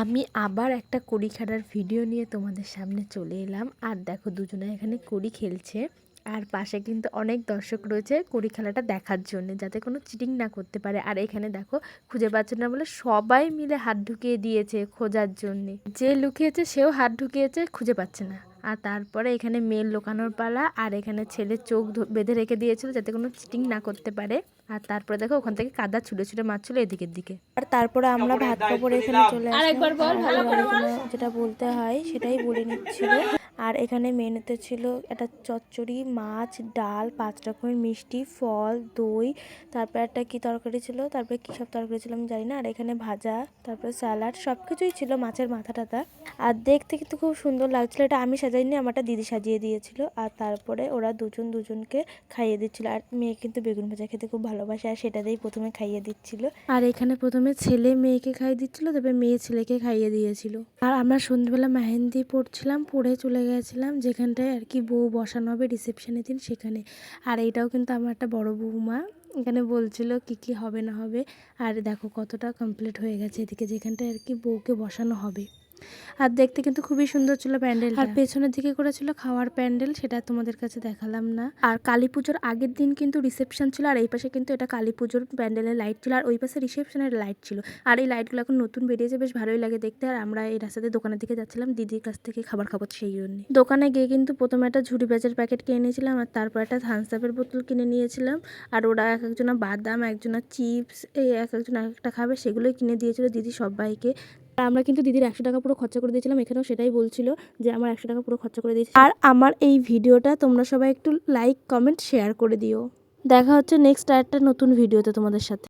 আমি আবার একটা কড়ি খেলার ভিডিও নিয়ে তোমাদের সামনে চলে এলাম। আর দেখো দুজনে এখানে কড়ি খেলছে, আর পাশে কিন্তু অনেক দর্শক রয়েছে কড়ি খেলাটা দেখার জন্য, যাতে কোনো চিটিং না করতে পারে। আর এখানে দেখো খুঁজে পাচ্ছে না বলে সবাই মিলে হাত ঢুকিয়ে দিয়েছে খোঁজার জন্য। যে লুকিয়েছে সেও হাত ঢুকিয়েছে, খুঁজে পাচ্ছে না। আর তারপরে এখানে মেয়ের লুকানোর পালা, আর এখানে ছেলে চোখ বেঁধে রেখে দিয়েছিল যাতে কোনো চিটিং না করতে পারে। আর তারপরে দেখো ওখান থেকে কাদা ছুঁড়ে ছুঁড়ে মারছিল এদিকের দিকে। আর তারপরে আমরা ভাত কাপড় এখানে চলে আসলাম। যেটা বলতে হয় সেটাই বলে নিচ্ছিল। আর এখানে মেনুতে ছিল একটা চচ্চড়ি, মাছ, ডাল, 5 রকমের মিষ্টি, ফল, দই, তারপর একটা কি তরকারি ছিল, তারপরে কী সব তরকারি ছিল আমি জানি না। আর এখানে ভাজা, তারপরে স্যালাড, সব কিছুই ছিল, মাছের মাথা টাথা। আর দেখতে কিন্তু খুব সুন্দর লাগছিল। এটা আমি সাজাইনি, আমারটা দিদি সাজিয়ে দিয়েছিল। আর তারপরে ওরা দুজন দুজনকে খাইয়ে দিচ্ছিল। আর মেয়ে কিন্তু বেগুন ভাজা খেতে খুব ভালোবাসে, আর সেটা দিয়েই প্রথমে খাইয়ে দিচ্ছিল। আর এখানে প্রথমে ছেলে মেয়েকে খাইয়ে দিচ্ছিল, তারপরে মেয়ে ছেলেকে খাইয়ে দিয়েছিল। আর আমরা সন্ধ্যেবেলা মেহেন্দি পড়ছিলাম, পড়ে চলে গেছিলাম যেখানটায় আর কি বউ বসানো হবে রিসেপশনের দিন, সেখানে। আর এইটাও কিন্তু আমার একটা বড় বৌমা এখানে বলছিল কি কি হবে না হবে। আর দেখো কতটা কমপ্লিট হয়ে গেছে এদিকে, যেখানটায় আর কি বউকে বসানো হবে। আর দেখতে কিন্তু খুবই সুন্দর ছিল প্যান্ডেল। আর পেছনের দিকে করেছিল খাওয়ার প্যান্ডেল, সেটা তোমাদের কাছে দেখালাম না। আর কালী পুজোর আগের দিন কিন্তু রিসেপশন ছিল, আর এই পাশে কিন্তু এটা কালী পুজোর প্যান্ডেলের লাইট ছিল, আর ওই পাশে রিসেপশনের লাইট ছিল। আর এই লাইটগুলো এখন নতুন বেরিয়েছে, বেশ ভালোই লাগে দেখতে। আর আমরা এই রাস্তাতে দোকানের দিকে যাচ্ছিলাম দিদির কাছ থেকে খাবার খাবো, সেই জন্য দোকানে গিয়ে কিন্তু প্রথমে একটা ঝুড়ি পেঁয়াজের প্যাকেট কিনে নিয়েছিলাম, আর তারপর একটা থামস আপের বোতল কিনে নিয়েছিলাম। আর ওরা এক একজনা বাদাম, একজনা চিপস, এই এক একজন এক একটা খাবে, সেগুলোই কিনে দিয়েছিল দিদি সবাইকে। আর আমরা কিন্তু দিদির 100 টাকা পুরো খরচা করে দিয়েছিলাম, এখানেও সেটাই বলছিল যে আমার 100 টাকা পুরো খরচা করে দিয়েছি। আর আমার এই ভিডিওটা তোমরা সবাই একটু লাইক, কমেন্ট, শেয়ার করে দিও। দেখা হচ্ছে নেক্সট একটা নতুন ভিডিওতে তোমাদের সাথে।